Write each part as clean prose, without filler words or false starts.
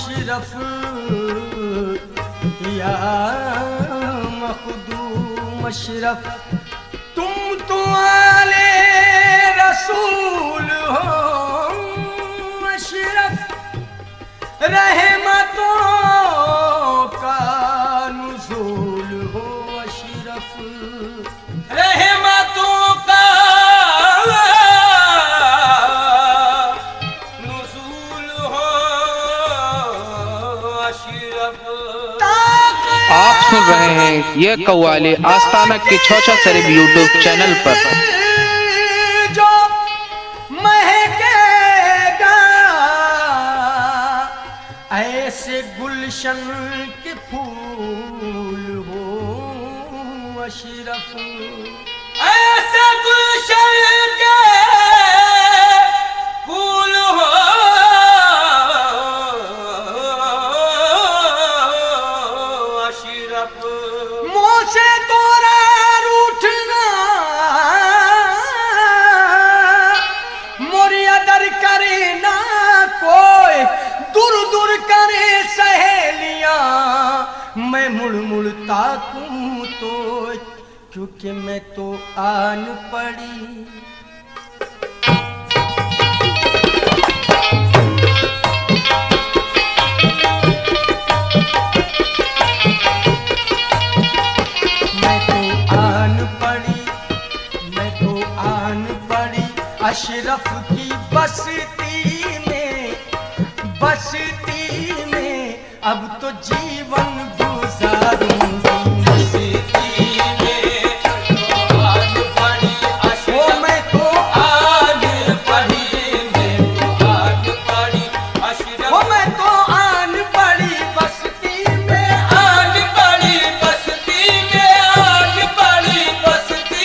अशरफ या मखदूम अशरफ, तुम तो आले रसूल हो अशरफ, रहमतों का नुज़ूल हो अशरफ, रहमतों का नुज़ूल हो अशरफ। आप सुन रहे हैं ये कव्वाली आस्ताना के चौचा शरीफ यूट्यूब चैनल पर। जो महकेगा ऐसे गुलशन के फूल हो अशरफ, ऐसे गुलशन के फूल हो अशरफ। मुँह से तोरा रूठना मोरिया दर करे ना कोई, दूर दूर करे सहेलियां, मैं मुड़ मुड़ ताकूं तो, क्योंकि मैं तो आन पड़ी। अशरफ की बस्ती में अब तो जीवन गुजारूंगी, बस्ती में तो आन पड़ी अशरफ, मैं तो आन पड़ी, मैं तो आन पड़ी अशरफ, मैं तो आन पड़ी बस्ती में, आन पड़ी बस्ती में, आन पड़ी बस्ती।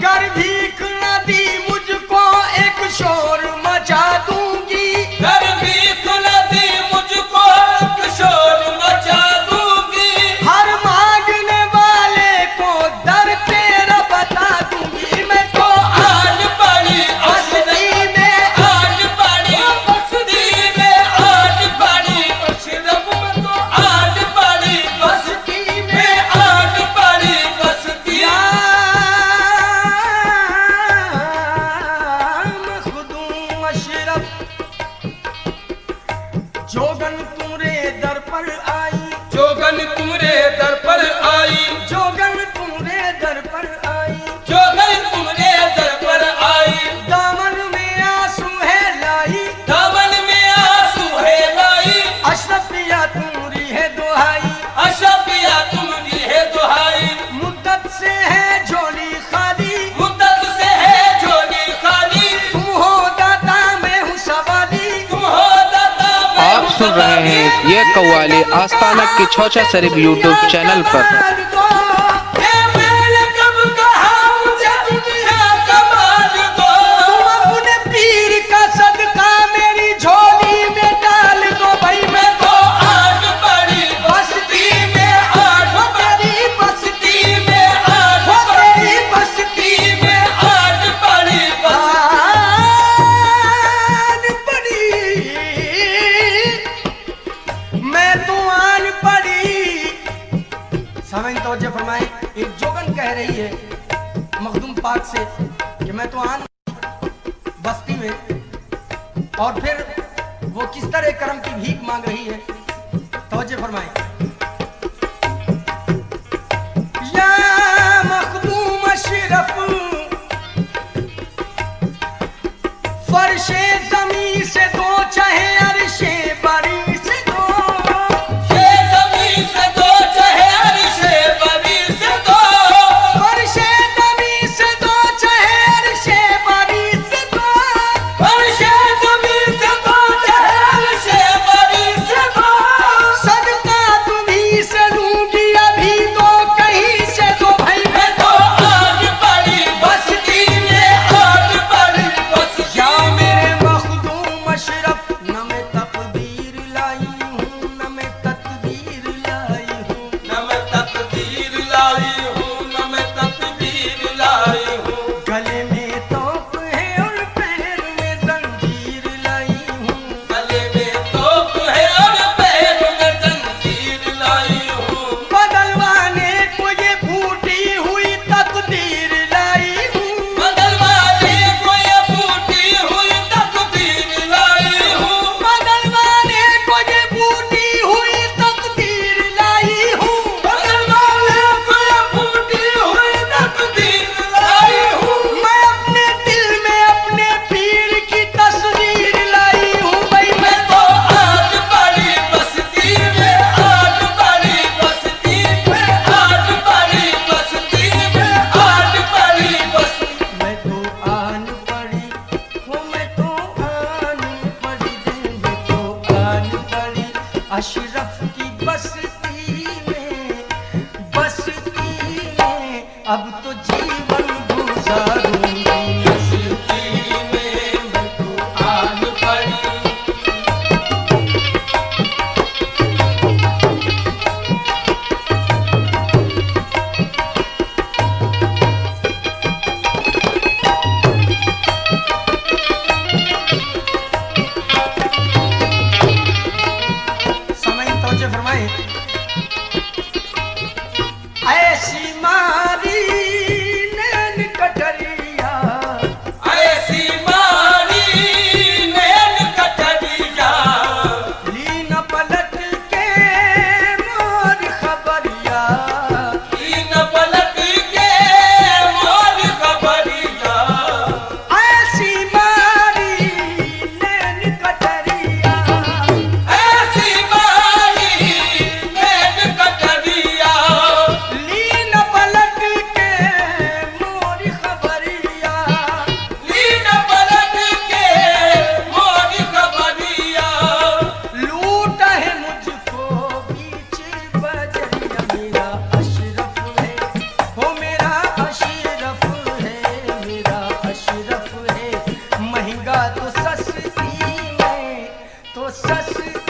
गर भीख न दी मुझको एक शोर मचा दूंगी, गर भीख न दी मुझको एक शोर मचा दूंगी, हर मांगने वाले को दर तेरा बता दूंगी, मैं तो आन पड़ी बस्ती में, आन पड़ी बस्ती में, आन पड़ी अशरफ, मैं तो आन पड़ी बस्ती में, आन पड़ी बस्ती। जोगन तुमरे दर पर आई, जोगन तुमरे दर पर आई, जोगन तुमरे दर पर आई, जोगन तुमरे दर पर आई, दामन में आंसू है लाई, दामन में आंसू है लाई, अशरफिया तुम्हारी है दुहाई, अशरफिया तुम्हारी है दुहाई, मुद्दत से है झोली खाली, मुद्दत से है झोली खाली, तुम हो दाता मैं हूँ सवाली, तुम हो आप सुन रहे हैं ये कव्वाली आस्ताना के चौचा शरीफ यूट्यूब चैनल पर। फरमाए एक जोगन कह रही है मखदूम पाक से कि मैं तो आन बस्ती में, और फिर वो किस तरह करम की भीख मांग रही है। तवज्जो फरमाए, या मखदूम अशरफ फर्शे ज़मीं से दो चाहे अरशे बरी से दो, अशरफ की बस्ती में अब तो जीवन गुजारूंगी। बस्ती में मैं तो आन पड़ी। फरमाए ऐसी मारी नैन कटरिया, ऐसी मारी नैन कटरिया, लीन पलट के मोर खबरिया, लीन पलट के मोर खबरिया, ऐसी मारी नैन कटरिया, ऐसी मारी नैन कटरिया, लीन पलट के मोर खबरिया, लीन पलट के मोर खबरिया, लूट है मुझको बीच बजरिया। मेरा अशरफ है, हो मेरा अशरफ है, मेरा अशरफ है, महंगा तो सस्ती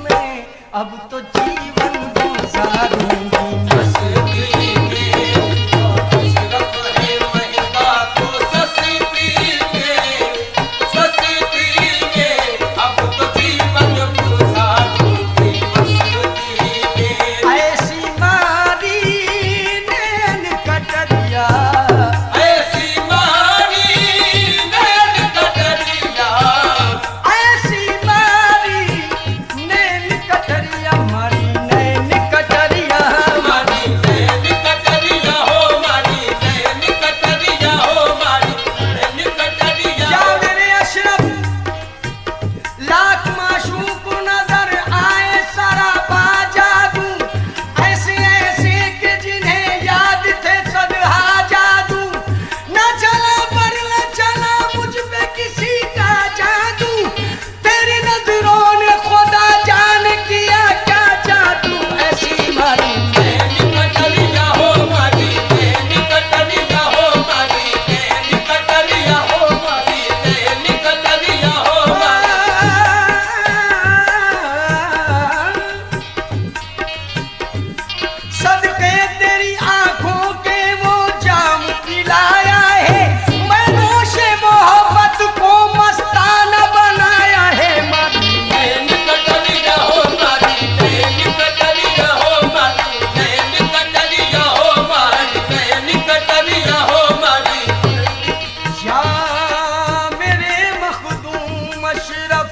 में अब तो जीवन गुजारूंगी। मस्ती में अशरफ है, महंगा तो सस्ती में अब तो जीवन गुजारूंगी। मस्ती में ऐसी मारी नैन कटरिया, ऐसी मारी नैन कटरिया, ऐसी मारी नैन कटरिया, मारी नैन कटरिया, मारी नैन कटरिया हो, मारी नैन कटरिया हो, मारी नैन कटरिया। या मेरे अशरफ लाख माशूक नजर आए सारा बाजादू, ऐसे ऐसे के जिन्हें याद थे सदहा जादू, न चला पर न चला मुझ पे किसी का जादू, तेरी नजरों ने खुदा जान किया क्या जादू। ऐसी मारी नैन कटरिया हो, मारी नैन कटरिया हो, मारी नैन कटरिया हो, मारी नैन कटरिया हो, मारी सदके तेरी आंखों के वो जाम पिलाया है, मैं नोशे मोहब्बत को मस्ताना बनाया है। नैन कटरिया हो, मारी नैन कटरिया हो, मारी नैन कटरिया हो, मारी नैन कटरिया हो, मारी या मेरे मखदूम अशरफ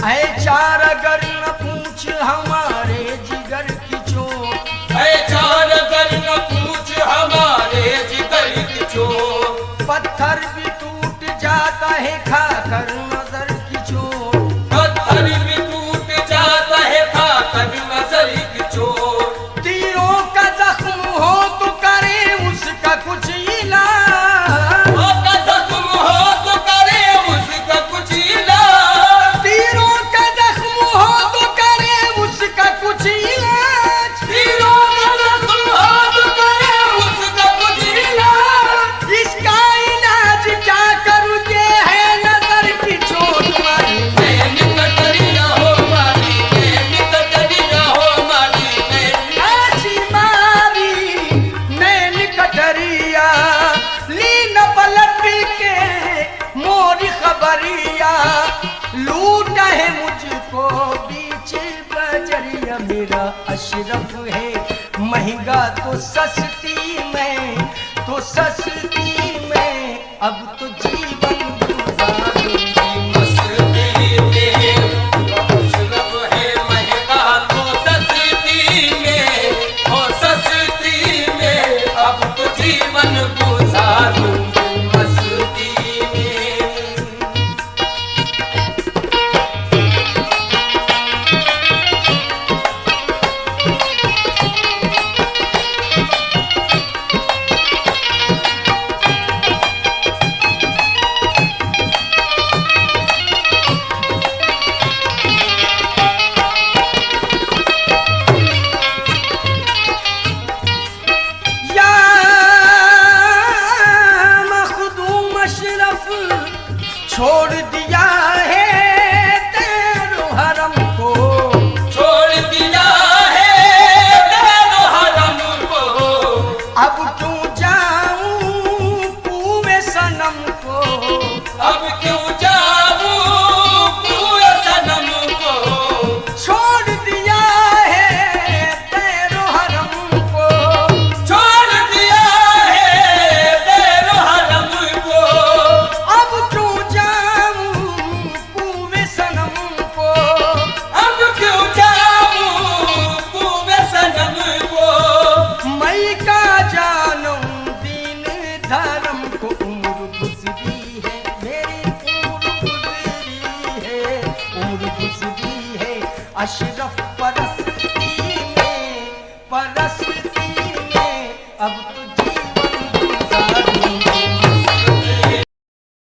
ऐ चार अगर न पूछ हमारे जिगर की चोट, ऐ चार अगर न पूछ हमारे जिगर की चोट, पत्थर भी टूट जाता है खाकर नजर की चोट, पत्थर भी टूट जाता है खाकर नजर की चोट, तीरों का जख्म हो तो करे उसका कुछ इलाज, ओ का जख्म हो तो करे उसका कुछ इलाज, तीरों का जख्म हो तो करे उसका कुछ इलाज, तीरों का जख्म हो तो करे उसका कुछ इलाज। इसका इलाज क्या करूं ये है नजर की चोट। मारी नैन कटरिया हो, मारी नैन कटरिया हो, मारी नैन ऐसी मारी नैन कटरिया, लीन पलट के मोरी खबरिया, लूट है मुझको बीच बजरिया। मेरा अशरफ है, महंगा तो सस्ती में अब तो जीवन गुजारूंगी। मस्ती में अशरफ है, महंगा तो सस्ती में, ओ सस्ती में अब तो जीवन गुजारूंगी। मस्ती में सब छोड़ दिया